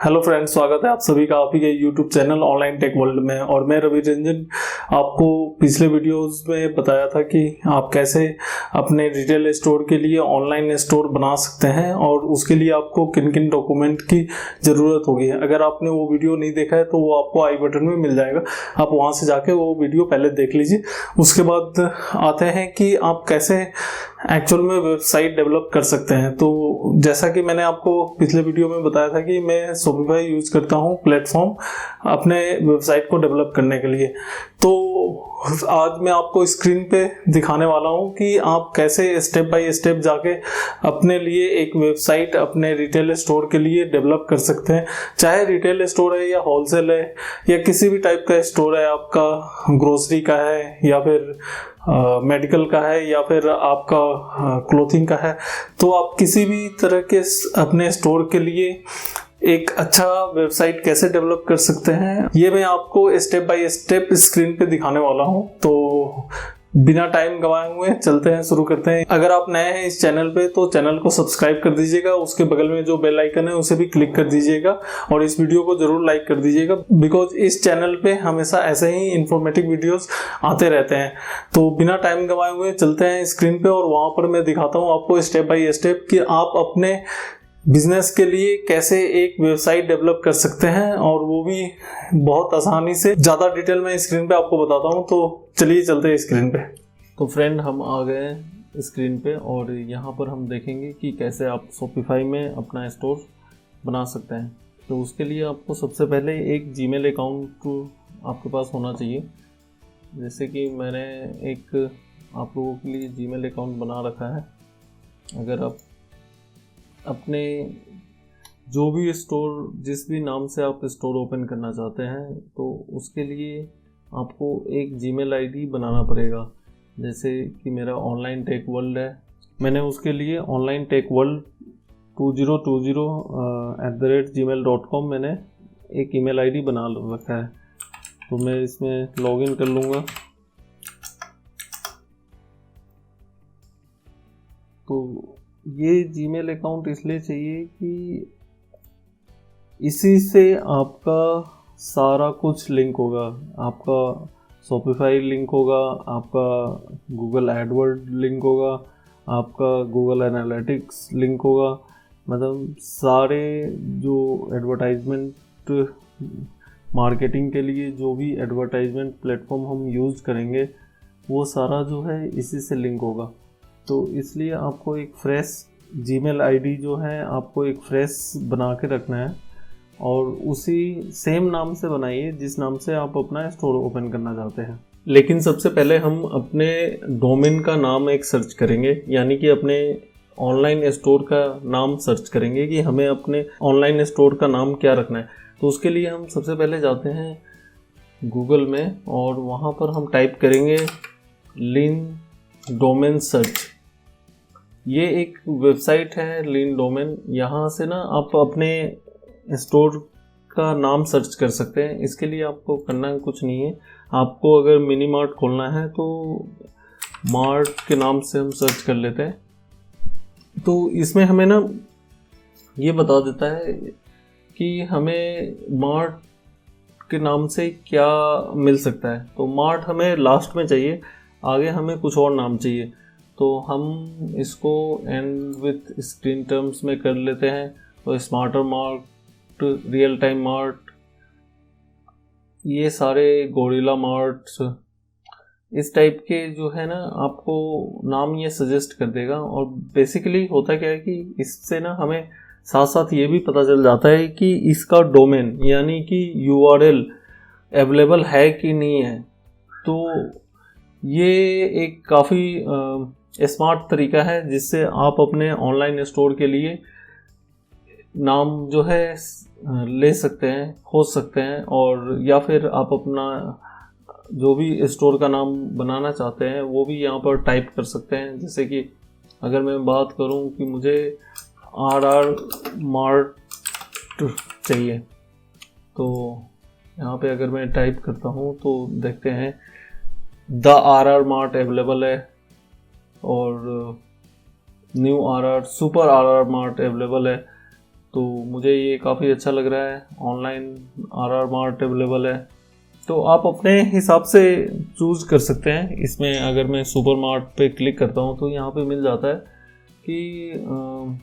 Hello friends, स्वागत है आप सभी का आपके YouTube channel online tech world में। और मैं रवि रंजन आपको पिछले वीडियोस में बताया था कि आप कैसे अपने रिटेल स्टोर के लिए ऑनलाइन स्टोर बना सकते हैं और उसके लिए आपको किन किन डॉक्यूमेंट की ज़रूरत होगी। अगर आपने वो वीडियो नहीं देखा है तो वो आपको आई बटन में मिल जाएगा, आप वहाँ से जाके वो वीडियो पहले देख लीजिए। उसके बाद आते हैं कि आप कैसे एक्चुअल में वेबसाइट डेवलप कर सकते हैं। तो जैसा कि मैंने आपको पिछले वीडियो में बताया था कि मैं शॉपिफाई यूज करता हूँ प्लेटफॉर्म अपने वेबसाइट को डेवलप करने के लिए। तो आज मैं आपको स्क्रीन पे दिखाने वाला हूँ कि आप कैसे स्टेप बाय स्टेप जाके अपने लिए एक वेबसाइट अपने रिटेल स्टोर के लिए डेवलप कर सकते हैं। चाहे रिटेल स्टोर है या होलसेल है या किसी भी टाइप का स्टोर है, आपका ग्रोसरी का है या फिर मेडिकल का है या फिर आपका क्लोथिंग का है, तो आप किसी भी तरह के अपने स्टोर के लिए एक अच्छा वेबसाइट कैसे डेवलप कर सकते हैं, ये मैं आपको स्टेप बाय स्टेप स्क्रीन पे दिखाने वाला हूं। तो बिना टाइम गंवाए हुए चलते हैं, शुरू करते हैं। अगर आप नए हैं इस चैनल पे तो चैनल को सब्सक्राइब कर दीजिएगा, उसके बगल में जो बेल आइकन है उसे भी क्लिक कर दीजिएगा और इस वीडियो को जरूर लाइक कर दीजिएगा, बिकॉज इस चैनल पे हमेशा ऐसे ही इंफॉर्मेटिव वीडियोस आते रहते हैं। तो बिना टाइम गंवाए हुए चलते हैं स्क्रीन पे और वहां पर मैं दिखाता हूँ आपको स्टेप बाय स्टेप कि आप अपने बिजनेस के लिए कैसे एक वेबसाइट डेवलप कर सकते हैं, और वो भी बहुत आसानी से। ज़्यादा डिटेल में स्क्रीन पे आपको बताता हूँ, तो चलिए चलते हैं स्क्रीन पे। तो फ्रेंड, हम आ गए स्क्रीन पे और यहाँ पर हम देखेंगे कि कैसे आप शॉपिफाई में अपना स्टोर बना सकते हैं। तो उसके लिए आपको सबसे पहले एक जीमेल अकाउंट आपके पास होना चाहिए। जैसे कि मैंने एक आप लोगों के लिए जीमेल अकाउंट बना रखा है। अगर आप अपने जो भी स्टोर, जिस भी नाम से आप स्टोर ओपन करना चाहते हैं, तो उसके लिए आपको एक जीमेल आईडी बनाना पड़ेगा। जैसे कि मेरा ऑनलाइन टेक वर्ल्ड है, मैंने उसके लिए ऑनलाइन टेक वर्ल्ड 2020@gmail.com मैंने एक ईमेल आईडी बना रखा है। तो मैं इसमें लॉगिन कर लूँगा। तो ये जीमेल अकाउंट इसलिए चाहिए कि इसी से आपका सारा कुछ लिंक होगा। आपका शॉपिफाई लिंक होगा, आपका गूगल एडवर्ड लिंक होगा, आपका गूगल एनालिटिक्स लिंक होगा। मतलब सारे जो एडवर्टाइजमेंट मार्केटिंग के लिए जो भी एडवर्टाइजमेंट प्लेटफॉर्म हम यूज़ करेंगे, वो सारा जो है इसी से लिंक होगा। तो इसलिए आपको एक फ्रेश जीमेल आईडी जो है आपको एक फ्रेश बना के रखना है और उसी सेम नाम से बनाइए जिस नाम से आप अपना स्टोर ओपन करना चाहते हैं। लेकिन सबसे पहले हम अपने डोमेन का नाम एक सर्च करेंगे, यानी कि अपने ऑनलाइन स्टोर का नाम सर्च करेंगे कि हमें अपने ऑनलाइन स्टोर का नाम क्या रखना है। तो उसके लिए हम सबसे पहले जाते हैं गूगल में और वहाँ पर हम टाइप करेंगे लीन डोमेन सर्च। ये एक वेबसाइट है लीन डोमेन। यहाँ से ना आप अपने स्टोर का नाम सर्च कर सकते हैं। इसके लिए आपको करना कुछ नहीं है। आपको अगर मिनी मार्ट खोलना है तो मार्ट के नाम से हम सर्च कर लेते हैं। तो इसमें हमें ना ये बता देता है कि हमें मार्ट के नाम से क्या मिल सकता है। तो मार्ट हमें लास्ट में चाहिए, आगे हमें कुछ और नाम चाहिए। तो हम इसको एंड विथ स्क्रीन टर्म्स में कर लेते हैं। तो smarter mart, real time mart, ये सारे गोरिल्ला मार्ट्स, इस टाइप के जो है ना आपको नाम ये सजेस्ट कर देगा। और बेसिकली होता क्या है कि इससे ना हमें साथ साथ ये भी पता चल जाता है कि इसका डोमेन यानी कि URL अवेलेबल है कि नहीं है। तो ये एक काफ़ी स्मार्ट तरीका है जिससे आप अपने ऑनलाइन स्टोर के लिए नाम जो है ले सकते हैं, खोज सकते हैं, और या फिर आप अपना जो भी स्टोर का नाम बनाना चाहते हैं वो भी यहाँ पर टाइप कर सकते हैं। जैसे कि अगर मैं बात करूँ कि मुझे RR मार्ट चाहिए, तो यहाँ पे अगर मैं टाइप करता हूँ तो देखते हैं द RR मार्ट अवेलेबल है और new RR, super RR mart available है। तो मुझे ये काफ़ी अच्छा लग रहा है। ऑनलाइन RR मार्ट अवेलेबल है, तो आप अपने हिसाब से चूज़ कर सकते हैं। इसमें अगर मैं सुपर मार्ट पे क्लिक करता हूँ तो यहाँ पे मिल जाता है कि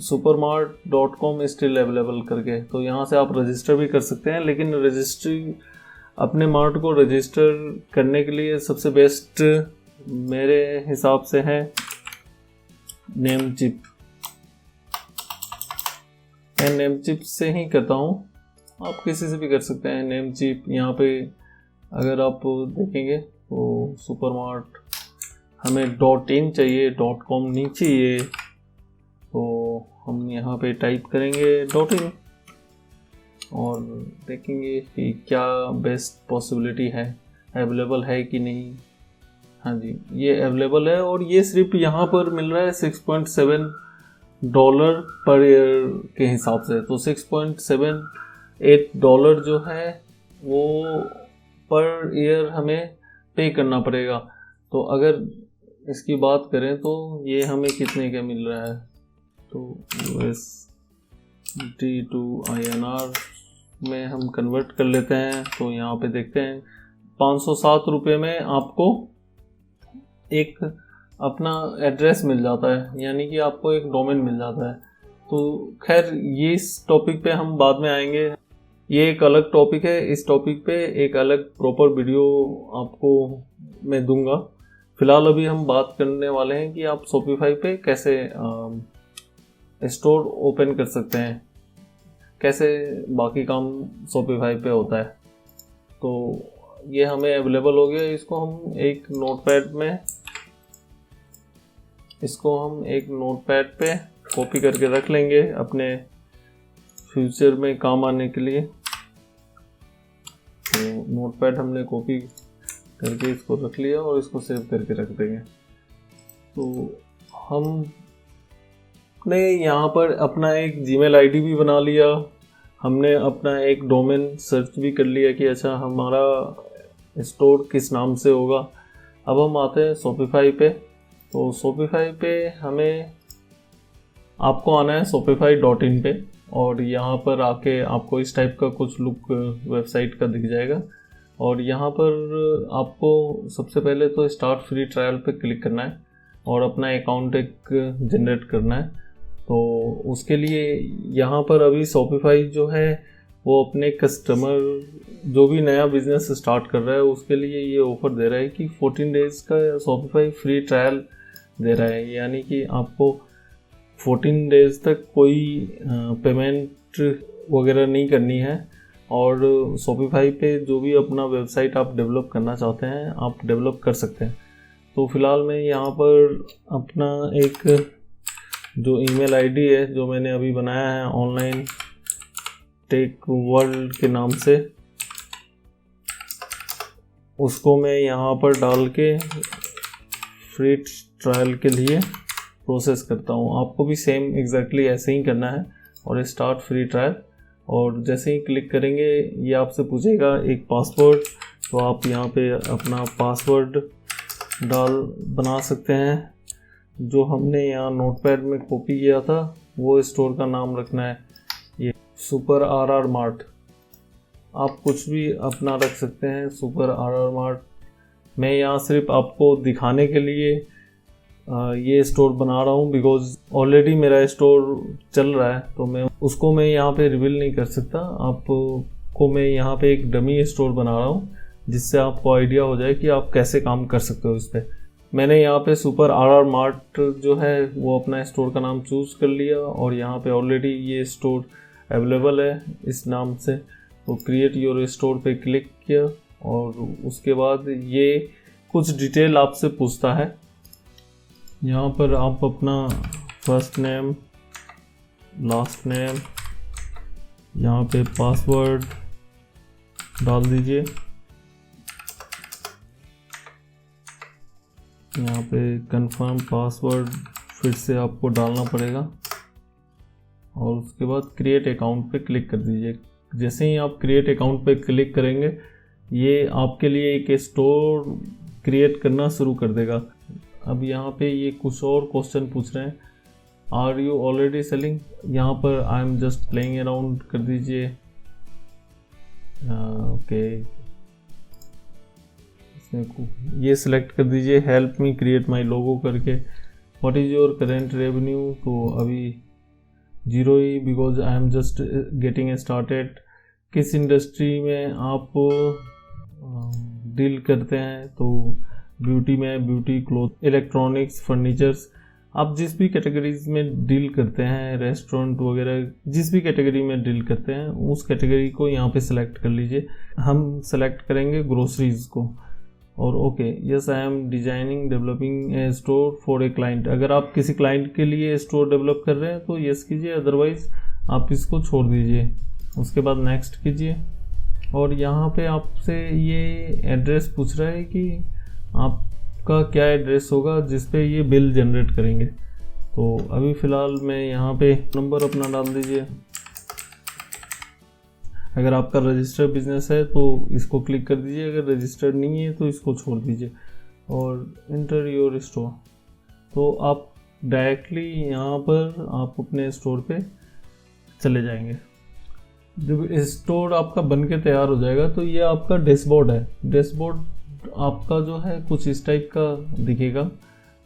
supermart.com स्टिल अवेलेबल करके, तो यहाँ से आप रजिस्टर भी कर सकते हैं। लेकिन रजिस्ट्री अपने मार्ट को रजिस्टर करने के लिए सबसे बेस्ट मेरे हिसाब से है नेमचिप। मैं नेमचिप से ही करता हूँ, आप किसी से भी कर सकते हैं। नेमचिप यहाँ पे अगर आप देखेंगे तो सुपरमार्ट हमें .in चाहिए, .com नहीं चाहिए, तो हम यहाँ पे टाइप करेंगे .in और देखेंगे कि क्या बेस्ट पॉसिबिलिटी है, अवेलेबल है कि नहीं। हाँ जी, ये अवेलेबल है और ये सिर्फ यहाँ पर मिल रहा है $6.7 पर ईयर के हिसाब से। तो $6.78 जो है वो पर ईयर हमें पे करना पड़ेगा। तो अगर इसकी बात करें तो ये हमें कितने का मिल रहा है, तो USD to INR में हम कन्वर्ट कर लेते हैं। तो यहाँ पे देखते हैं 507 रुपये में आपको एक अपना एड्रेस मिल जाता है, यानी कि आपको एक डोमेन मिल जाता है। तो खैर ये इस टॉपिक पे हम बाद में आएंगे, ये एक अलग टॉपिक है। इस टॉपिक पे एक अलग प्रॉपर वीडियो आपको मैं दूंगा। फिलहाल अभी हम बात करने वाले हैं कि आप शॉपिफाई पे कैसे स्टोर ओपन कर सकते हैं, कैसे बाकी काम शॉपिफाई पे होता है। तो ये हमें अवेलेबल हो गया। इसको हम एक नोटपैड पे कॉपी करके रख लेंगे अपने फ्यूचर में काम आने के लिए। तो नोटपैड हमने कॉपी करके इसको रख लिया और इसको सेव करके रख देंगे। तो हमने यहाँ पर अपना एक जीमेल आईडी भी बना लिया, हमने अपना एक डोमेन सर्च भी कर लिया कि अच्छा हमारा स्टोर किस नाम से होगा। अब हम आते हैं शॉपिफाई पे। तो शॉपिफाई पे हमें आपको आना है shopify.in पे, और यहाँ पर आके आपको इस टाइप का कुछ लुक वेबसाइट का दिख जाएगा। और यहाँ पर आपको सबसे पहले तो स्टार्ट फ्री ट्रायल पे क्लिक करना है और अपना अकाउंट एक जनरेट करना है। तो उसके लिए यहाँ पर अभी शॉपिफाई जो है वो अपने कस्टमर जो भी नया बिजनेस स्टार्ट कर रहा है उसके लिए ये ऑफ़र दे रहा है कि 14 डेज़ का शॉपिफाई फ्री ट्रायल दे रहा है, यानी कि आपको 14 डेज़ तक कोई पेमेंट वगैरह नहीं करनी है। और शॉपिफाई पे जो भी अपना वेबसाइट आप डेवलप करना चाहते हैं आप डेवलप कर सकते हैं। तो फ़िलहाल मैं यहाँ पर अपना एक जो ईमेल आईडी है जो मैंने अभी बनाया है ऑनलाइन टेक वर्ल्ड के नाम से, उसको मैं यहाँ पर डाल के फ्री ट्रायल के लिए प्रोसेस करता हूँ। आपको भी सेम एग्जैक्टली ऐसे ही करना है और स्टार्ट फ्री ट्रायल, और जैसे ही क्लिक करेंगे ये आपसे पूछेगा एक पासवर्ड। तो आप यहाँ पे अपना पासवर्ड बना सकते हैं। जो हमने यहाँ नोटपैड में कॉपी किया था वो स्टोर का नाम रखना है ये सुपर RR मार्ट। आप कुछ भी अपना रख सकते हैं सुपर RR मार्ट। मैं यहाँ सिर्फ आपको दिखाने के लिए ये स्टोर बना रहा हूँ, बिकॉज ऑलरेडी मेरा स्टोर चल रहा है तो मैं उसको यहाँ पे रिवील नहीं कर सकता। आपको मैं यहाँ पे एक डमी स्टोर बना रहा हूँ जिससे आपको आइडिया हो जाए कि आप कैसे काम कर सकते हो इस पर। मैंने यहाँ पे सुपर RR मार्ट जो है वो अपना स्टोर का नाम चूज़ कर लिया और यहाँ पे ऑलरेडी ये स्टोर अवेलेबल है इस नाम से। तो क्रिएट योर स्टोर पे क्लिक किया और उसके बाद ये कुछ डिटेल आपसे पूछता है। यहाँ पर आप अपना फर्स्ट नेम, लास्ट नेम, यहाँ पे पासवर्ड डाल दीजिए। यहाँ पे कंफर्म पासवर्ड फिर से आपको डालना पड़ेगा और उसके बाद क्रिएट अकाउंट पे क्लिक कर दीजिए। जैसे ही आप क्रिएट अकाउंट पे क्लिक करेंगे ये आपके लिए एक स्टोर क्रिएट करना शुरू कर देगा। अब यहाँ पे ये कुछ और क्वेश्चन पूछ रहे हैं आर यू ऑलरेडी सेलिंग, यहाँ पर आई एम जस्ट प्लेइंग अराउंड कर दीजिए। ओके, ये सिलेक्ट कर दीजिए, help me create my logo करके। What is your current revenue, तो अभी 0 ही, because I am just getting started. किस इंडस्ट्री में आप डील करते हैं, तो ब्यूटी में, ब्यूटी, क्लोथ, इलेक्ट्रॉनिक्स, फर्नीचर्स, आप जिस भी कैटेगरीज में डील करते हैं, रेस्टोरेंट वगैरह, जिस भी कैटेगरी में डील करते हैं उस कैटेगरी को यहाँ पे सिलेक्ट कर लीजिए। हम सेलेक्ट करेंगे ग्रोसरीज को, और okay, yes I am designing developing a store for a client. अगर आप किसी क्लाइंट के लिए स्टोर डेवलप कर रहे हैं तो यस कीजिए, अदरवाइज आप इसको छोड़ दीजिए। उसके बाद नेक्स्ट कीजिए, और यहाँ पे आपसे ये एड्रेस पूछ रहा है कि आपका क्या एड्रेस होगा जिस पे ये बिल जनरेट करेंगे। तो अभी फ़िलहाल मैं यहाँ पे नंबर अपना डाल दीजिए। अगर आपका रजिस्टर्ड बिजनेस है तो इसको क्लिक कर दीजिए, अगर रजिस्टर्ड नहीं है तो इसको छोड़ दीजिए, और इंटर योर स्टोर। तो आप डायरेक्टली यहाँ पर आप अपने स्टोर पे चले जाएंगे। जब स्टोर आपका बन के तैयार हो जाएगा तो ये आपका डैशबोर्ड है। डैशबोर्ड आपका जो है कुछ इस टाइप का दिखेगा,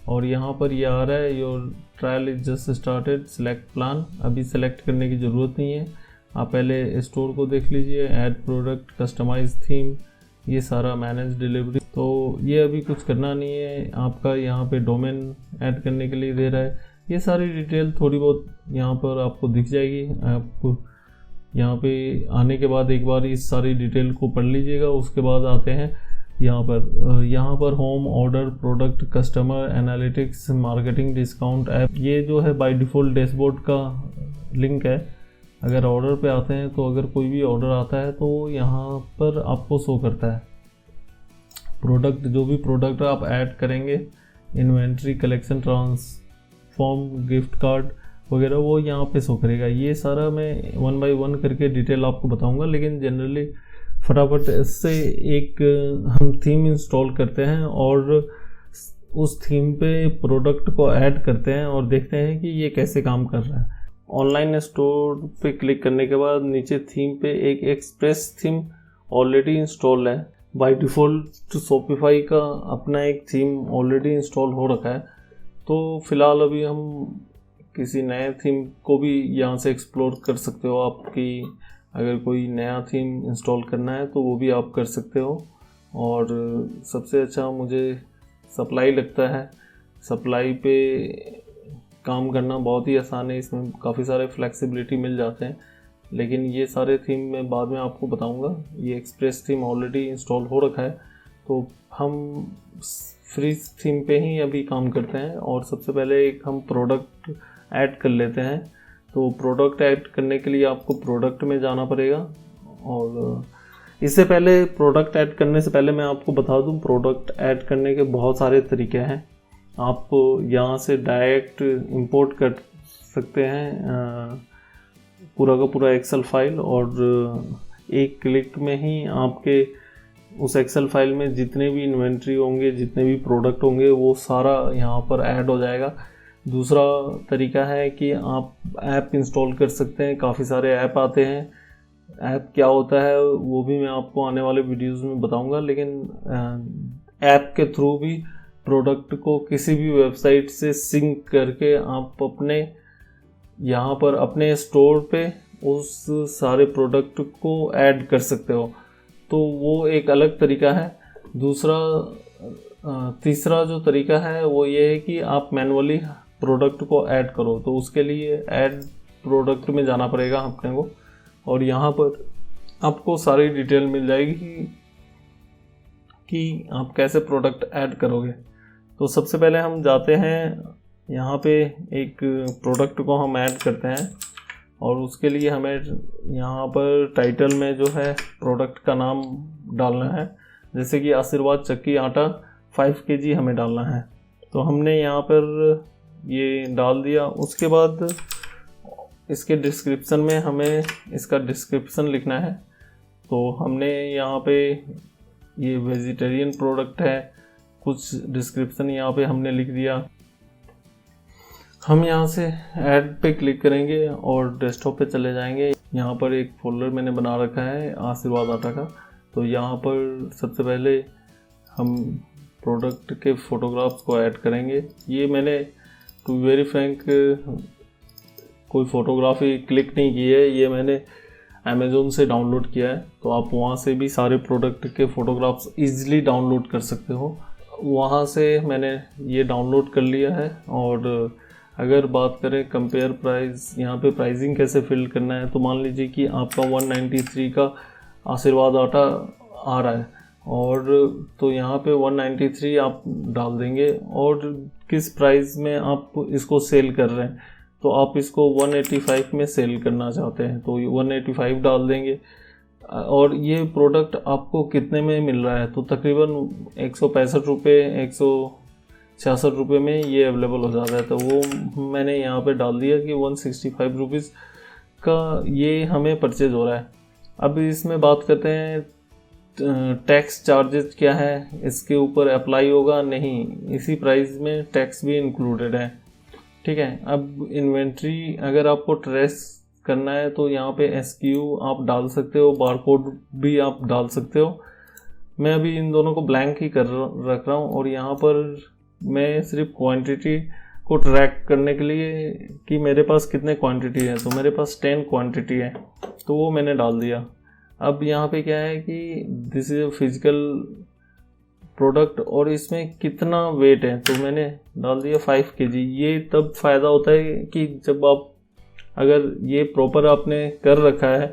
और यहाँ पर ये आ रहा है your trial is just started, select plan. अभी सेलेक्ट करने की ज़रूरत नहीं है, आप पहले स्टोर को देख लीजिए, ऐड प्रोडक्ट, कस्टमाइज थीम, ये सारा मैनेज डिलीवरी। तो ये अभी कुछ करना नहीं है, आपका यहाँ पे डोमेन ऐड करने के लिए दे रहा है। ये सारी डिटेल थोड़ी बहुत यहाँ पर आपको दिख जाएगी। आपको यहाँ पे आने के बाद एक बार इस सारी डिटेल को पढ़ लीजिएगा। उसके बाद आते हैं यहाँ पर home, order, product, customer, analytics, marketing, discount, app. ये जो है बाय डिफ़ॉल्ट डैशबोर्ड का लिंक है। अगर ऑर्डर पे आते हैं तो अगर कोई भी ऑर्डर आता है तो यहाँ पर आपको शो करता है प्रोडक्ट, जो भी प्रोडक्ट आप ऐड करेंगे, inventory, collection, transform, gift card वगैरह, वो यहाँ पे शो करेगा। ये सारा मैं 1 बाय 1 करके डिटेल आपको बताऊंगा, लेकिन जनरली फटाफट से एक हम थीम इंस्टॉल करते हैं और उस थीम पे प्रोडक्ट को ऐड करते हैं और देखते हैं कि ये कैसे काम कर रहा है। ऑनलाइन स्टोर पे क्लिक करने के बाद नीचे थीम पे एक एक्सप्रेस थीम ऑलरेडी इंस्टॉल है। बाय डिफ़ॉल्ट शॉपिफाई का अपना एक थीम ऑलरेडी इंस्टॉल हो रखा है। तो फिलहाल अभी हम किसी नए थीम को भी यहाँ से एक्सप्लोर कर सकते हो। आपकी अगर कोई नया थीम इंस्टॉल करना है तो वो भी आप कर सकते हो। और सबसे अच्छा मुझे सप्लाई लगता है। सप्लाई पे काम करना बहुत ही आसान है, इसमें काफ़ी सारे फ्लेक्सिबिलिटी मिल जाते हैं। लेकिन ये सारे थीम मैं बाद में आपको बताऊंगा। ये एक्सप्रेस थीम ऑलरेडी इंस्टॉल हो रखा है, तो हम फ्री थीम पे ही अभी काम करते हैं। और सबसे पहले एक हम प्रोडक्ट ऐड कर लेते हैं। तो प्रोडक्ट ऐड करने के लिए आपको प्रोडक्ट में जाना पड़ेगा। और इससे पहले प्रोडक्ट ऐड करने से पहले मैं आपको बता दूं, प्रोडक्ट ऐड करने के बहुत सारे तरीके हैं। आप यहाँ से डायरेक्ट इंपोर्ट कर सकते हैं पूरा का पूरा एक्सेल फाइल, और एक क्लिक में ही आपके उस एक्सेल फाइल में जितने भी इन्वेंट्री होंगे, जितने भी प्रोडक्ट होंगे, वो सारा यहाँ पर ऐड हो जाएगा। दूसरा तरीका है कि आप ऐप इंस्टॉल कर सकते हैं। काफ़ी सारे ऐप आते हैं। ऐप क्या होता है वो भी मैं आपको आने वाले वीडियोस में बताऊंगा, लेकिन ऐप के थ्रू भी प्रोडक्ट को किसी भी वेबसाइट से सिंक करके आप अपने यहाँ पर अपने स्टोर पे उस सारे प्रोडक्ट को ऐड कर सकते हो। तो वो एक अलग तरीका है। तीसरा जो तरीका है वो ये है कि आप मैनुअली प्रोडक्ट को ऐड करो। तो उसके लिए ऐड प्रोडक्ट में जाना पड़ेगा अपने को, और यहाँ पर आपको सारी डिटेल मिल जाएगी कि आप कैसे प्रोडक्ट ऐड करोगे। तो सबसे पहले हम जाते हैं यहाँ पे, एक प्रोडक्ट को हम ऐड करते हैं, और उसके लिए हमें यहाँ पर टाइटल में जो है प्रोडक्ट का नाम डालना है। जैसे कि आशीर्वाद चक्की आटा 5 kg हमें डालना है। तो हमने यहाँ पर ये डाल दिया। उसके बाद इसके डिस्क्रिप्शन में हमें इसका डिस्क्रिप्शन लिखना है। तो हमने यहाँ पे ये वेजिटेरियन प्रोडक्ट है, कुछ डिस्क्रिप्शन यहाँ पे हमने लिख दिया। हम यहाँ से ऐड पे क्लिक करेंगे और डेस्कटॉप पे चले जाएंगे। यहाँ पर एक फोल्डर मैंने बना रखा है आशीर्वाद आटा का। तो यहाँ पर सबसे पहले हम प्रोडक्ट के फ़ोटोग्राफ्स को ऐड करेंगे। ये मैंने टू वेरी फ्रैंक कोई फ़ोटोग्राफी क्लिक नहीं की है, ये मैंने अमेज़ोन से डाउनलोड किया है। तो आप वहाँ से भी सारे प्रोडक्ट के फ़ोटोग्राफ्स ईज़िली डाउनलोड कर सकते हो। वहाँ से मैंने ये डाउनलोड कर लिया है। और अगर बात करें कंपेयर प्राइस, यहाँ पे प्राइसिंग कैसे फिल करना है, तो मान लीजिए कि आपका 193 का आशीर्वाद आटा आ रहा है, और तो यहाँ पे 193 आप डाल देंगे। और किस प्राइस में आप इसको सेल कर रहे हैं, तो आप इसको 185 में सेल करना चाहते हैं तो 185 डाल देंगे। और ये प्रोडक्ट आपको कितने में मिल रहा है, तो तकरीबन 165 रुपये 166 रुपये में ये अवेलेबल हो जाता है। तो वो मैंने यहाँ पे डाल दिया कि 165 रुपीज़ का ये हमें परचेज हो रहा है। अब इसमें बात करते हैं टैक्स चार्जेस क्या है, इसके ऊपर अप्लाई होगा नहीं, इसी प्राइस में टैक्स भी इंक्लूडेड है। ठीक है। अब इन्वेंट्री अगर आपको ट्रेस करना है तो यहाँ पे SKU आप डाल सकते हो, बारकोड भी आप डाल सकते हो। मैं अभी इन दोनों को ब्लैंक ही कर रख रहा हूँ। और यहाँ पर मैं सिर्फ क्वांटिटी को ट्रैक करने के लिए कि मेरे पास कितने क्वांटिटी है, तो मेरे पास 10 क्वांटिटी है, तो वो मैंने डाल दिया। अब यहाँ पे क्या है कि this is a physical product और इसमें कितना वेट है, तो मैंने डाल दिया 5 kg। ये तब फ़ायदा होता है कि जब आप अगर ये प्रॉपर आपने कर रखा है,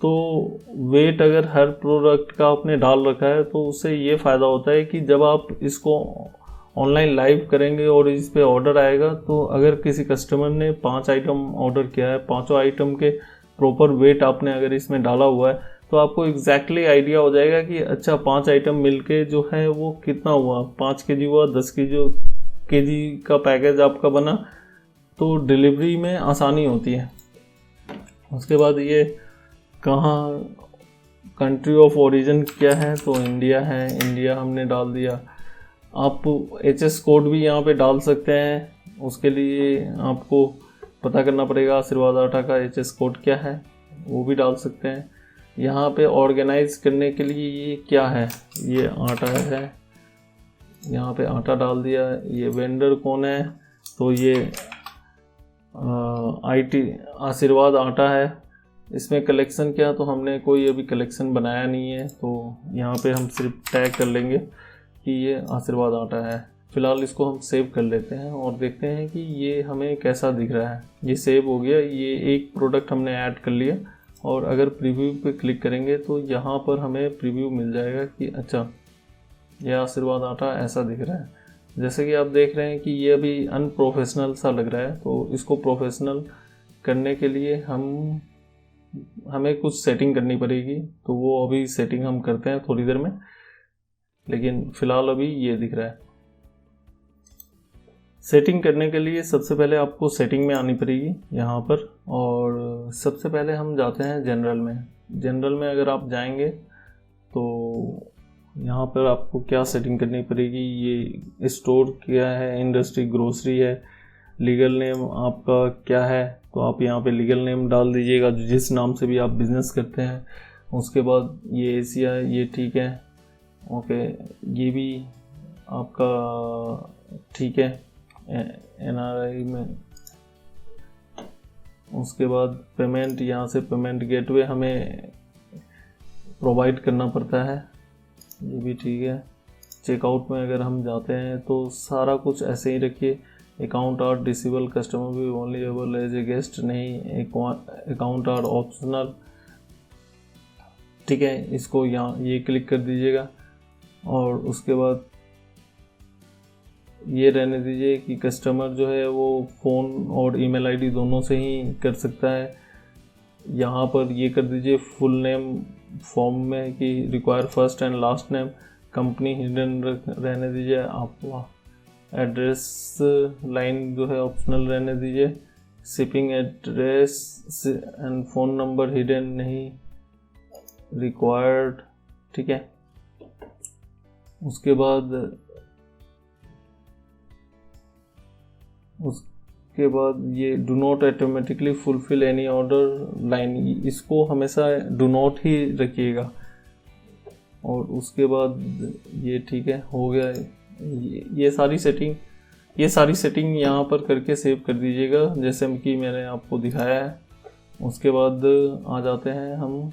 तो वेट अगर हर प्रोडक्ट का आपने डाल रखा है, तो उससे ये फ़ायदा होता है कि जब आप इसको ऑनलाइन लाइव करेंगे और इस पे ऑर्डर आएगा, तो अगर किसी कस्टमर ने 5 आइटम ऑर्डर किया है, 5 आइटम के प्रॉपर वेट आपने अगर इसमें डाला हुआ है, तो आपको एग्जैक्टली आइडिया हो जाएगा कि अच्छा 5 आइटम मिलके जो है वो कितना हुआ, 5 kg हुआ, 10 kg का पैकेज आपका बना, तो डिलीवरी में आसानी होती है। उसके बाद ये कहाँ कंट्री ऑफ ओरिजिन क्या है, तो इंडिया है, इंडिया हमने डाल दिया। आप HS कोड भी यहाँ पे डाल सकते हैं, उसके लिए आपको पता करना पड़ेगा आशीर्वाद आटा का HS कोड क्या है, वो भी डाल सकते हैं। यहाँ पे ऑर्गेनाइज करने के लिए ये क्या है, ये आटा है, यहाँ पे आटा डाल दिया। ये वेंडर कौन है, तो ये IT आशीर्वाद आटा है। इसमें कलेक्शन क्या, तो हमने कोई अभी कलेक्शन बनाया नहीं है, तो यहाँ पे हम सिर्फ टैग कर लेंगे कि ये आशीर्वाद आटा है। फ़िलहाल इसको हम सेव कर लेते हैं और देखते हैं कि ये हमें कैसा दिख रहा है। ये सेव हो गया, ये एक प्रोडक्ट हमने ऐड कर लिया। और अगर प्रीव्यू पे क्लिक करेंगे तो यहाँ पर हमें प्रीव्यू मिल जाएगा कि अच्छा ये आशीर्वाद आटा ऐसा दिख रहा है। जैसे कि आप देख रहे हैं कि ये अभी अनप्रोफेशनल सा लग रहा है, तो इसको प्रोफेशनल करने के लिए हमें कुछ सेटिंग करनी पड़ेगी, तो वो अभी सेटिंग हम करते हैं थोड़ी देर में, लेकिन फ़िलहाल अभी ये दिख रहा है। सेटिंग करने के लिए सबसे पहले आपको सेटिंग में आनी पड़ेगी यहाँ पर, और सबसे पहले हम जाते हैं जनरल में। जनरल में अगर आप जाएंगे तो यहाँ पर आपको क्या सेटिंग करनी पड़ेगी, ये स्टोर क्या है, इंडस्ट्री ग्रोसरी है, लीगल नेम आपका क्या है, तो आप यहाँ पे लीगल नेम डाल दीजिएगा जिस नाम से भी आप बिज़नेस करते हैं। उसके बाद ये एशिया, ये ठीक है, ओके, ये भी आपका ठीक है, NRI में। उसके बाद पेमेंट, यहाँ से पेमेंट गेटवे हमें प्रोवाइड करना पड़ता है, ये भी ठीक है। चेकआउट में अगर हम जाते हैं तो सारा कुछ ऐसे ही रखिए। अकाउंट आर डिसेबल, कस्टमर भी only available as a guest, नहीं, अकाउंट आर ऑप्शनल, ठीक है। इसको यहाँ ये क्लिक कर दीजिएगा। और उसके बाद ये रहने दीजिए कि कस्टमर जो है वो फ़ोन और ईमेल आईडी दोनों से ही कर सकता है। यहाँ पर ये कर दीजिए फुल नेम फॉर्म में कि require first and last name, company hidden रहने दीजिए। आप एड्रेस लाइन जो है ऑप्शनल रहने दीजिए। Shipping address and phone number hidden नहीं, रिक्वायर्ड, ठीक है। उसके बाद उसके बाद ये do not automatically fulfil any order line, इसको हमेशा डू नॉट ही रखिएगा। और उसके बाद ये ठीक है, हो गया। ये सारी सेटिंग यहाँ पर करके सेव कर दीजिएगा जैसे कि मैंने आपको दिखाया है। उसके बाद आ जाते हैं हम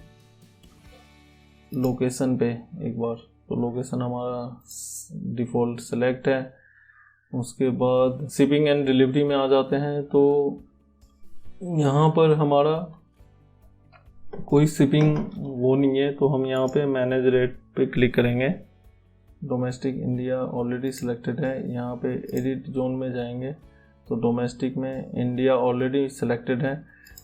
लोकेशन पे एक बार। तो लोकेशन हमारा डिफ़ॉल्ट सेलेक्ट है। उसके बाद शिपिंग एंड डिलीवरी में आ जाते हैं। तो यहाँ पर हमारा कोई शिपिंग वो नहीं है, तो हम यहाँ पे मैनेज रेट पे क्लिक करेंगे। डोमेस्टिक इंडिया ऑलरेडी सिलेक्टेड है। यहाँ पे एडिट जोन में जाएंगे तो डोमेस्टिक में इंडिया ऑलरेडी सिलेक्टेड है।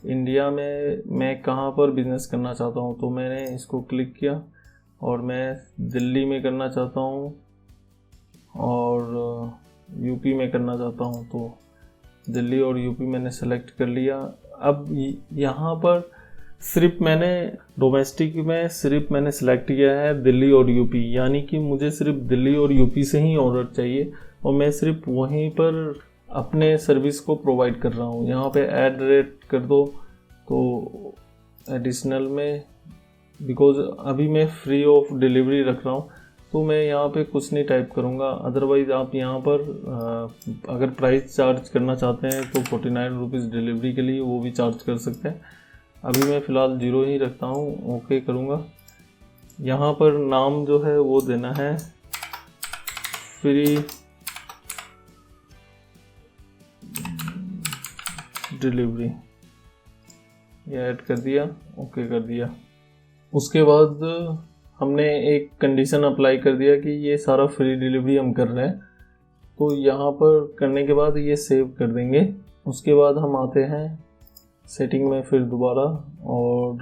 इंडिया में मैं कहाँ पर बिज़नेस करना चाहता हूँ, तो मैंने इसको क्लिक किया और मैं दिल्ली में करना चाहता हूँ और यूपी में करना चाहता हूँ। तो दिल्ली और यूपी मैंने सेलेक्ट कर लिया। अब यहाँ पर सिर्फ मैंने डोमेस्टिक में सिर्फ मैंने सेलेक्ट किया है दिल्ली और यूपी, यानी कि मुझे सिर्फ दिल्ली और यूपी से ही ऑर्डर चाहिए और मैं सिर्फ वहीं पर अपने सर्विस को प्रोवाइड कर रहा हूँ। यहाँ पे ऐड रेट कर दो तो एडिशनल में, बिकॉज अभी मैं फ्री ऑफ डिलीवरी रख रहा हूँ तो मैं यहाँ पे कुछ नहीं टाइप करूँगा। अदरवाइज़ आप यहाँ पर अगर प्राइस चार्ज करना चाहते हैं तो 49 रुपीज़ डिलीवरी के लिए वो भी चार्ज कर सकते हैं। अभी मैं फ़िलहाल 0 ही रखता हूँ, ओके करूँगा। यहाँ पर नाम जो है वो देना है फ्री डिलीवरी, ये ऐड कर दिया, ओके कर दिया। उसके बाद हमने एक कंडीशन अप्लाई कर दिया कि ये सारा फ्री डिलीवरी हम कर रहे हैं। तो यहाँ पर करने के बाद ये सेव कर देंगे। उसके बाद हम आते हैं सेटिंग में फिर दोबारा, और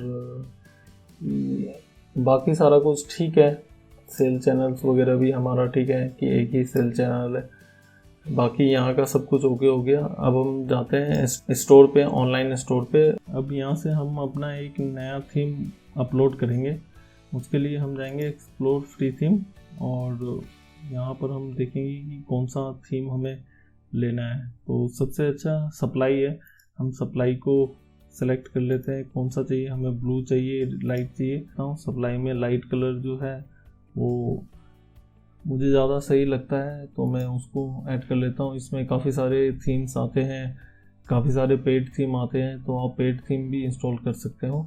बाकी सारा कुछ ठीक है। सेल चैनल्स वगैरह भी हमारा ठीक है कि एक ही सेल चैनल है। बाकी यहाँ का सब कुछ ओके हो गया। अब हम जाते हैं स्टोर पे, ऑनलाइन स्टोर पे। अब यहाँ से हम अपना एक नया थीम अपलोड करेंगे। उसके लिए हम जाएंगे एक्सप्लोर फ्री थीम और यहाँ पर हम देखेंगे कि कौन सा थीम हमें लेना है। तो सबसे अच्छा सप्लाई है, हम सप्लाई को सेलेक्ट कर लेते हैं। कौन सा चाहिए हमें, ब्लू चाहिए, लाइट चाहिए। सप्लाई में लाइट कलर जो है वो मुझे ज़्यादा सही लगता है तो मैं उसको ऐड कर लेता हूँ। इसमें काफ़ी सारे थीम्स आते हैं, काफ़ी सारे पेड थीम आते हैं, तो आप पेड थीम भी इंस्टॉल कर सकते हो।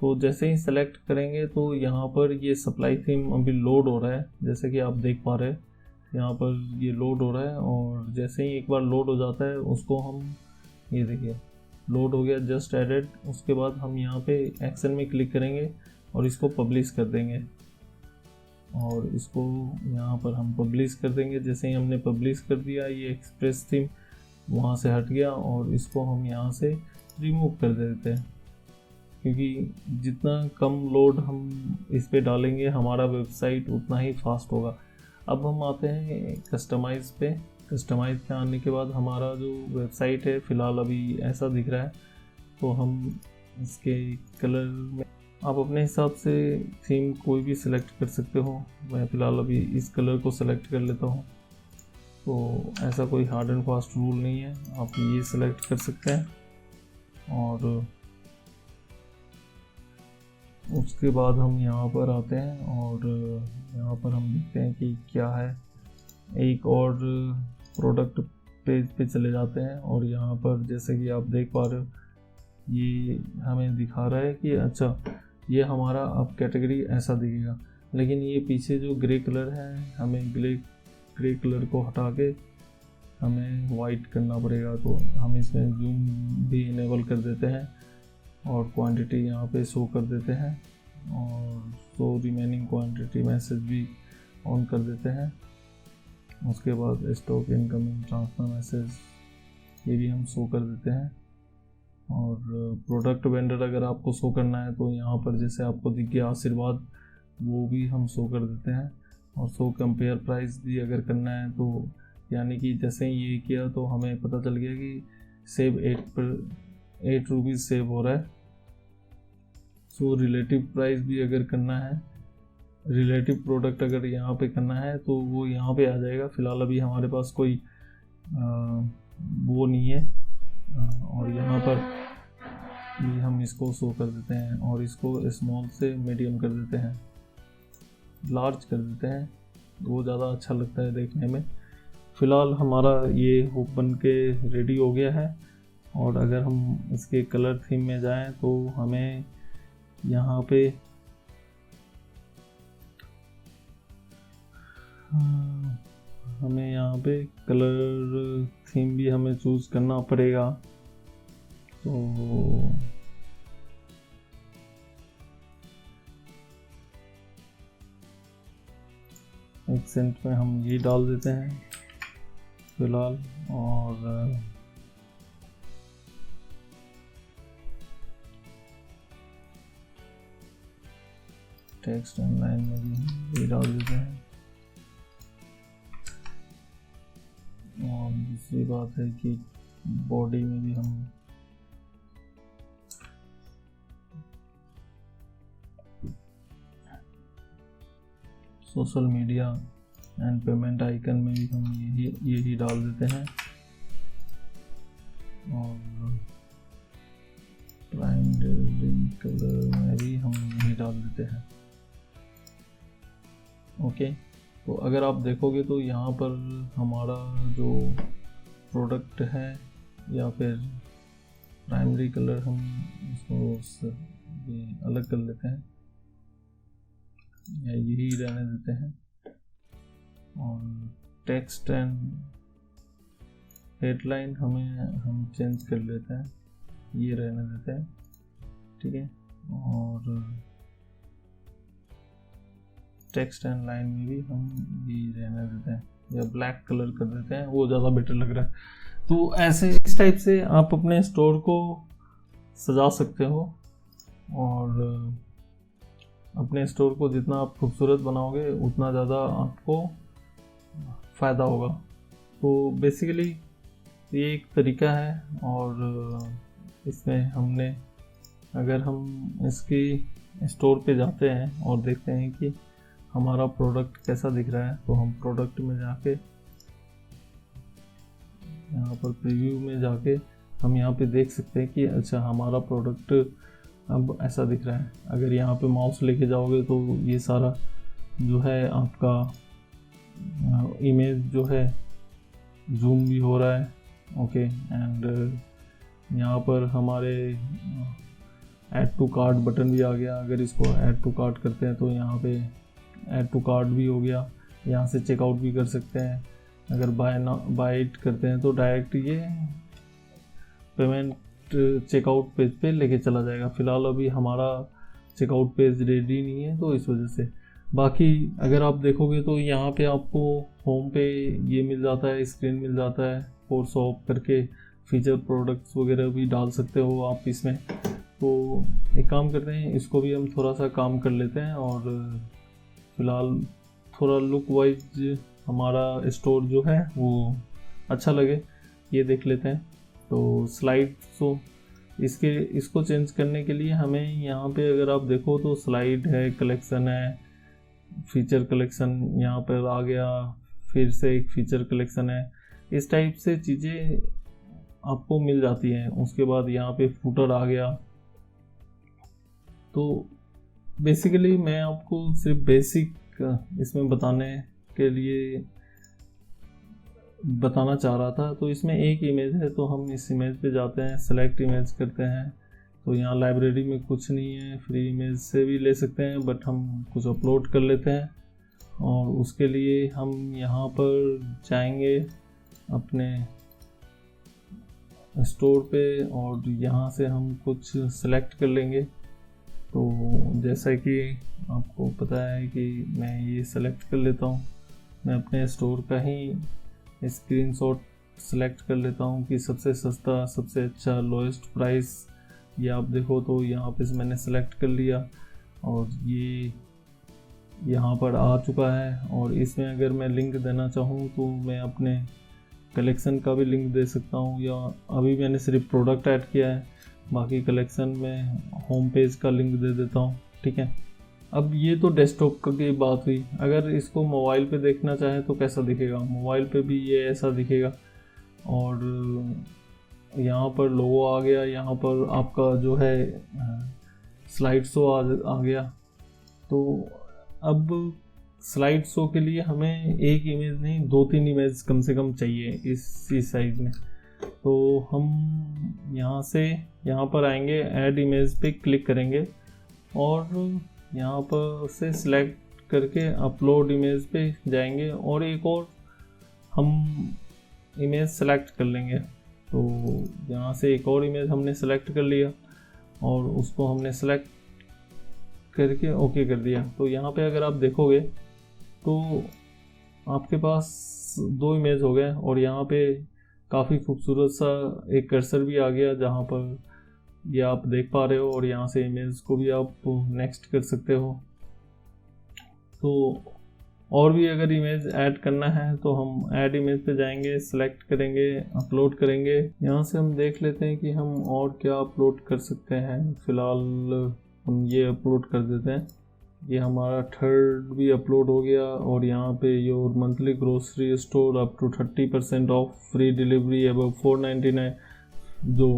तो जैसे ही सेलेक्ट करेंगे तो यहाँ पर ये सप्लाई थीम अभी लोड हो रहा है, जैसे कि आप देख पा रहे हैं यहाँ पर ये लोड हो रहा है। और जैसे ही एक बार लोड हो जाता है उसको हम, ये देखिए लोड हो गया, जस्ट एडेड। उसके बाद हम यहाँ पे एक्शन में क्लिक करेंगे और इसको पब्लिश कर देंगे और इसको यहाँ पर हम पब्लिश कर देंगे। जैसे ही हमने पब्लिश कर दिया ये एक्सप्रेस थीम वहाँ से हट गया और इसको हम यहाँ से रिमूव कर देते हैं, क्योंकि जितना कम लोड हम इस पे डालेंगे हमारा वेबसाइट उतना ही फास्ट होगा। अब हम आते हैं कस्टमाइज़ पे। कस्टमाइज़ पे आने के बाद हमारा जो वेबसाइट है फ़िलहाल अभी ऐसा दिख रहा है, तो हम इसके कलर में आप अपने हिसाब से थीम कोई भी सिलेक्ट कर सकते हो। मैं फ़िलहाल अभी इस कलर को सिलेक्ट कर लेता हूँ। तो ऐसा कोई हार्ड एंड फास्ट रूल नहीं है, आप ये सिलेक्ट कर सकते हैं। और उसके बाद हम यहाँ पर आते हैं और यहाँ पर हम देखते हैं कि क्या है। एक और प्रोडक्ट पेज पे चले जाते हैं और यहाँ पर जैसे कि आप देख पा रहे हो ये हमें दिखा रहा है कि अच्छा ये हमारा अब कैटेगरी ऐसा दिखेगा, लेकिन ये पीछे जो ग्रे कलर है हमें ग्रे कलर को हटा के हमें वाइट करना पड़ेगा। तो हम इसमें जूम भी इनेबल कर देते हैं और क्वांटिटी यहाँ पे शो कर देते हैं और शो रिमेनिंग क्वांटिटी मैसेज भी ऑन कर देते हैं। उसके बाद स्टॉक इनकमिंग ट्रांसफर मैसेज ये भी हम शो कर देते हैं। और प्रोडक्ट वेंडर अगर आपको शो करना है तो यहाँ पर जैसे आपको दिख गया आशीर्वाद, वो भी हम शो कर देते हैं। और शो कंपेयर प्राइस भी अगर करना है तो यानी कि जैसे ही ये किया तो हमें पता चल गया कि सेव 8 रुपीज़ सेव हो रहा है। सो रिलेटिव प्राइस भी अगर करना है, रिलेटिव प्रोडक्ट अगर यहाँ पे करना है तो वो यहाँ पे आ जाएगा। फ़िलहाल अभी हमारे पास कोई वो नहीं है, और यहाँ पर भी हम इसको शो कर देते हैं और इसको स्मॉल से मीडियम कर देते हैं, लार्ज कर देते हैं, वो ज़्यादा अच्छा लगता है देखने में। फ़िलहाल हमारा ये हुक बन के रेडी हो गया है। और अगर हम इसके कलर थीम में जाएं तो हमें यहाँ पे कलर थीम भी हमें चूज़ करना पड़ेगा। तो एक्सेंट में हम ये डाल देते हैं फिलहाल। और टेक्स्ट एंड लाइन में भी ये डाल देते हैं। और दूसरी बात है कि बॉडी में भी हम social media and payment icon में भी हम यही डाल देते हैं। और प्राइमरी कलर में भी हम यही डाल देते हैं। ओके, तो अगर आप देखोगे तो यहाँ पर हमारा जो प्रोडक्ट है या फिर प्राइमरी कलर हम इसको अलग कर लेते हैं या यही रहने देते हैं। और टेक्स्ट एंड हेडलाइन हम चेंज कर लेते हैं, ये रहने देते हैं, ठीक है। और टेक्स्ट एंड लाइन में भी हम ये रहने देते हैं या ब्लैक कलर कर देते हैं, वो ज़्यादा बेटर लग रहा है। तो ऐसे इस टाइप से आप अपने स्टोर को सजा सकते हो और अपने स्टोर को जितना आप खूबसूरत बनाओगे उतना ज़्यादा आपको फ़ायदा होगा। तो बेसिकली ये एक तरीका है। और इसमें हमने अगर हम इसकी स्टोर पे जाते हैं और देखते हैं कि हमारा प्रोडक्ट कैसा दिख रहा है, तो हम प्रोडक्ट में जाके यहाँ पर प्रीव्यू में जाके हम यहाँ पे देख सकते हैं कि अच्छा हमारा प्रोडक्ट अब ऐसा दिख रहा है। अगर यहाँ पे माउस लेके जाओगे तो ये सारा जो है आपका इमेज जो है जूम भी हो रहा है। ओके, एंड यहाँ पर हमारे ऐड टू कार्ट बटन भी आ गया। अगर इसको ऐड टू कार्ट करते हैं तो यहाँ पे ऐड टू कार्ट भी हो गया, यहाँ से चेकआउट भी कर सकते हैं। अगर बाय इट करते हैं तो डायरेक्ट ये पेमेंट चेकआउट पेज पे लेके चला जाएगा। फ़िलहाल अभी हमारा चेकआउट पेज रेडी नहीं है तो इस वजह से। बाकी अगर आप देखोगे तो यहाँ पे आपको होम पे ये मिल जाता है, स्क्रीन मिल जाता है, फॉर शॉप करके फीचर प्रोडक्ट्स वगैरह भी डाल सकते हो आप इसमें। तो एक काम करते हैं, इसको भी हम थोड़ा सा काम कर लेते हैं और फ़िलहाल थोड़ा लुक वाइज हमारा स्टोर जो है वो अच्छा लगे ये देख लेते हैं। तो स्लाइड तो इसको चेंज करने के लिए हमें यहाँ पे अगर आप देखो तो स्लाइड है, कलेक्शन है, फीचर कलेक्शन यहाँ पर आ गया, फिर से एक फीचर कलेक्शन है, इस टाइप से चीज़ें आपको मिल जाती हैं। उसके बाद यहाँ पे फूटर आ गया। तो बेसिकली मैं आपको सिर्फ बेसिक इसमें बताने के लिए बताना चाह रहा था। तो इसमें एक इमेज है तो हम इस इमेज पे जाते हैं, सेलेक्ट इमेज करते हैं। तो यहाँ लाइब्रेरी में कुछ नहीं है, फ्री इमेज से भी ले सकते हैं, बट हम कुछ अपलोड कर लेते हैं। और उसके लिए हम यहाँ पर जाएंगे अपने स्टोर पे और यहाँ से हम कुछ सेलेक्ट कर लेंगे। तो जैसा कि आपको पता है कि मैं ये सेलेक्ट कर लेता हूँ, मैं अपने स्टोर का ही स्क्रीनशॉट सेलेक्ट कर लेता हूँ कि सबसे सस्ता, सबसे अच्छा, लोएस्ट प्राइस। ये आप देखो तो यहाँ पे मैंने सेलेक्ट कर लिया और ये यहाँ पर आ चुका है। और इसमें अगर मैं लिंक देना चाहूँ तो मैं अपने कलेक्शन का भी लिंक दे सकता हूँ, या अभी मैंने सिर्फ प्रोडक्ट ऐड किया है, बाकी कलेक्शन में होम पेज का लिंक दे देता हूँ, ठीक है। अब ये तो डेस्कटॉप की बात हुई। अगर इसको मोबाइल पे देखना चाहें तो कैसा दिखेगा, मोबाइल पे भी ये ऐसा दिखेगा। और यहाँ पर लोगो आ गया, यहाँ पर आपका जो है स्लाइड शो आ गया। तो अब स्लाइड शो के लिए हमें एक इमेज नहीं 2-3 इमेज कम से कम चाहिए इस साइज़ में। तो हम यहाँ पर आएंगे, ऐड इमेज पे क्लिक करेंगे और यहाँ पर से सिलेक्ट करके अपलोड इमेज पे जाएंगे और एक और हम इमेज सेलेक्ट कर लेंगे। तो यहाँ से एक और इमेज हमने सेलेक्ट कर लिया और उसको हमने सेलेक्ट करके ओके कर दिया। तो यहाँ पे अगर आप देखोगे तो आपके पास 2 इमेज हो गए और यहाँ पे काफ़ी खूबसूरत सा एक कर्सर भी आ गया जहाँ पर ये आप देख पा रहे हो, और यहाँ से इमेज को भी आप नेक्स्ट कर सकते हो। तो और भी अगर इमेज ऐड करना है तो हम ऐड इमेज पे जाएंगे, सिलेक्ट करेंगे, अपलोड करेंगे। यहाँ से हम देख लेते हैं कि हम और क्या अपलोड कर सकते हैं। फ़िलहाल हम ये अपलोड कर देते हैं। ये हमारा 3rd भी अपलोड हो गया और यहाँ पे your monthly grocery store up to 30% off, free delivery above 499, जो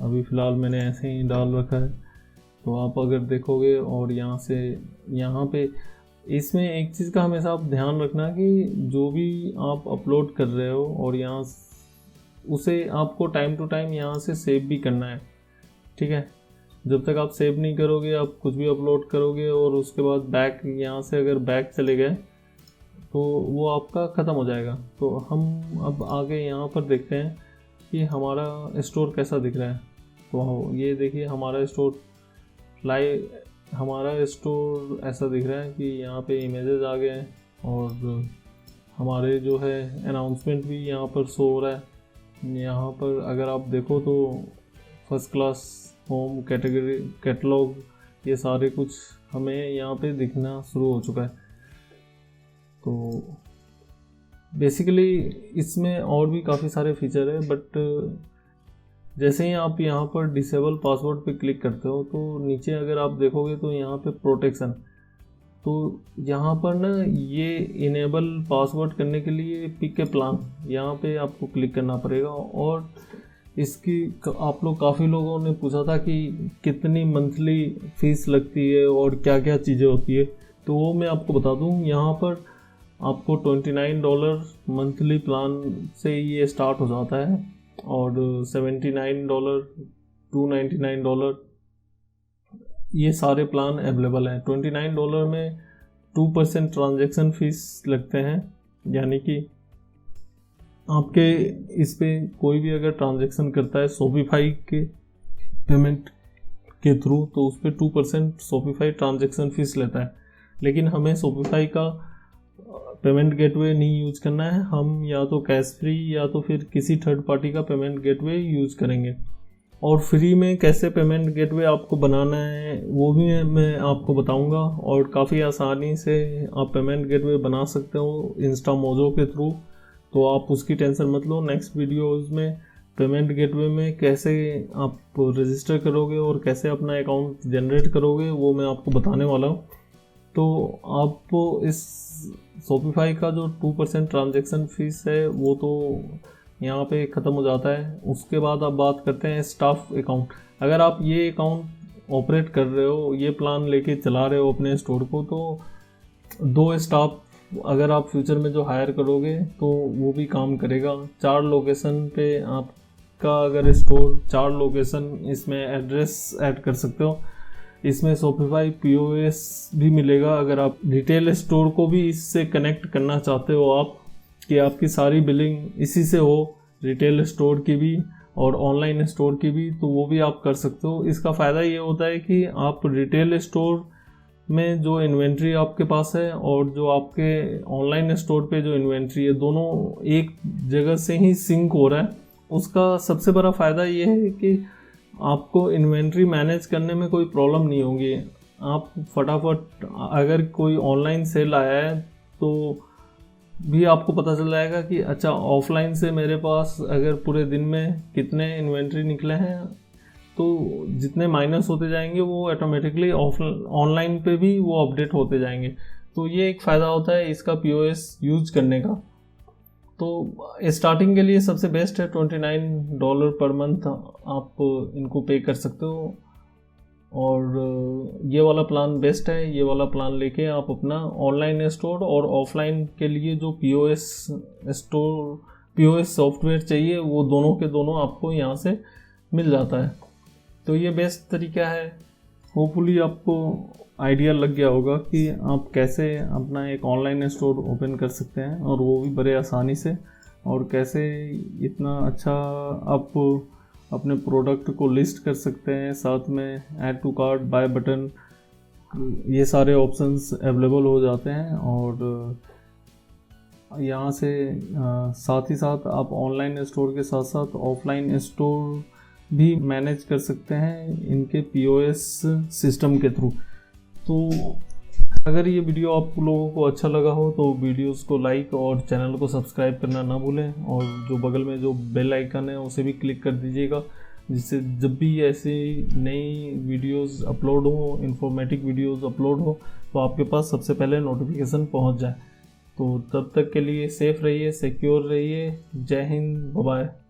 अभी फ़िलहाल मैंने ऐसे ही डाल रखा है। तो आप अगर देखोगे और यहाँ से यहाँ पे इसमें एक चीज़ का हमेशा आप ध्यान रखना कि जो भी आप अपलोड कर रहे हो और यहाँ उसे आपको टाइम टू टाइम यहाँ से सेव भी करना है, ठीक है। जब तक आप सेव नहीं करोगे, आप कुछ भी अपलोड करोगे और उसके बाद बैक, यहाँ से अगर बैक चले गए तो वो आपका ख़त्म हो जाएगा। तो हम अब आगे यहाँ पर देखते हैं कि हमारा स्टोर कैसा दिख रहा है। तो ये देखिए हमारा स्टोर ऐसा दिख रहा है कि यहाँ पे इमेजेस आ गए हैं और हमारे जो है अनाउंसमेंट भी यहाँ पर शो हो रहा है। यहाँ पर अगर आप देखो तो first class, home, category, catalogue, ये सारे कुछ हमें यहाँ पे दिखना शुरू हो चुका है। तो बेसिकली इसमें और भी काफ़ी सारे फीचर है, बट जैसे ही आप यहाँ पर डिसेबल पासवर्ड पे क्लिक करते हो तो नीचे अगर आप देखोगे तो यहाँ पे प्रोटेक्शन, तो यहाँ पर ना ये इनेबल पासवर्ड करने के लिए पिक ए प्लान, यहाँ पे आपको क्लिक करना पड़ेगा। और इसकी आप लोग काफ़ी लोगों ने पूछा था कि कितनी मंथली फ़ीस लगती है और क्या क्या चीज़ें होती है, तो वो मैं आपको बता दूँ। यहाँ पर आपको $29 मंथली प्लान से ये स्टार्ट हो जाता है और $79, $299 ये सारे प्लान अवेलेबल हैं। $29 में 2% ट्रांजैक्शन फ़ीस लगते हैं, यानी कि आपके इस पे कोई भी अगर ट्रांजैक्शन करता है शॉपिफाई के पेमेंट के थ्रू तो उस पर 2% शॉपिफाई ट्रांजैक्शन फ़ीस लेता है। लेकिन हमें शॉपिफाई का पेमेंट गेटवे नहीं यूज़ करना है, हम या तो कैश फ्री या तो फिर किसी थर्ड पार्टी का पेमेंट गेटवे यूज़ करेंगे। और फ्री में कैसे पेमेंट गेटवे आपको बनाना है वो भी मैं आपको बताऊंगा, और काफ़ी आसानी से आप पेमेंट गेटवे बना सकते हो इंस्टामोजो के थ्रू। तो आप उसकी टेंशन मत लो, नेक्स्ट वीडियोज़ में पेमेंट गेटवे में कैसे आप रजिस्टर करोगे और कैसे अपना अकाउंट जनरेट करोगे वो मैं आपको बताने वाला हूँ। तो आपको इस शॉपिफाई का जो 2% ट्रांजैक्शन फ़ीस है वो तो यहाँ पे ख़त्म हो जाता है। उसके बाद आप बात करते हैं स्टाफ अकाउंट। अगर आप ये अकाउंट ऑपरेट कर रहे हो, ये प्लान लेके चला रहे हो अपने स्टोर को, तो 2 स्टाफ अगर आप फ्यूचर में जो हायर करोगे तो वो भी काम करेगा। 4 लोकेशन पे आपका अगर स्टोर 4 लोकेशन, इसमें एड्रेस ऐड कर सकते हो। इसमें शॉपिफाई POS भी मिलेगा अगर आप रिटेल स्टोर को भी इससे कनेक्ट करना चाहते हो, आप कि आपकी सारी बिलिंग इसी से हो, रिटेल स्टोर की भी और ऑनलाइन स्टोर की भी, तो वो भी आप कर सकते हो। इसका फ़ायदा ये होता है कि आप रिटेल स्टोर में जो इन्वेंट्री आपके पास है और जो आपके ऑनलाइन स्टोर पे जो इन्वेंट्री है, दोनों एक जगह से ही सिंक हो रहा है। उसका सबसे बड़ा फ़ायदा ये है कि आपको इन्वेंट्री मैनेज करने में कोई प्रॉब्लम नहीं होगी। आप फटाफट, अगर कोई ऑनलाइन सेल आया है तो भी आपको पता चल जाएगा कि अच्छा ऑफलाइन से मेरे पास अगर पूरे दिन में कितने इन्वेंट्री निकले हैं, तो जितने माइनस होते जाएंगे वो ऑटोमेटिकली ऑनलाइन पे भी वो अपडेट होते जाएंगे। तो ये एक फ़ायदा होता है इसका POS यूज करने का। तो स्टार्टिंग के लिए सबसे बेस्ट है $29 पर मंथ आप इनको पे कर सकते हो, और ये वाला प्लान बेस्ट है। ये वाला प्लान लेके आप अपना ऑनलाइन स्टोर और ऑफलाइन के लिए जो पीओएस सॉफ्टवेयर चाहिए वो दोनों के दोनों आपको यहाँ से मिल जाता है। तो ये बेस्ट तरीका है। होपफुली आपको आइडिया लग गया होगा कि आप कैसे अपना एक ऑनलाइन स्टोर ओपन कर सकते हैं, और वो भी बड़े आसानी से, और कैसे इतना अच्छा आप अपने प्रोडक्ट को लिस्ट कर सकते हैं। साथ में add to cart, buy button, ये सारे ऑप्शंस अवेलेबल हो जाते हैं। और यहाँ से साथ ही साथ आप ऑनलाइन स्टोर के साथ साथ ऑफलाइन स्टोर भी मैनेज कर सकते हैं इनके पीओएस सिस्टम के थ्रू। तो अगर ये वीडियो आप लोगों को अच्छा लगा हो तो वीडियोस को लाइक और चैनल को सब्सक्राइब करना ना भूलें, और जो बगल में जो बेल आइकन है उसे भी क्लिक कर दीजिएगा, जिससे जब भी ऐसी नई वीडियोस अपलोड हो, इंफॉर्मेटिव वीडियोस अपलोड हो, तो आपके पास सबसे पहले नोटिफिकेशन पहुंच जाए। तो तब तक के लिए सेफ रहिए, सिक्योर रहिए। जय हिंद, बाय बाय।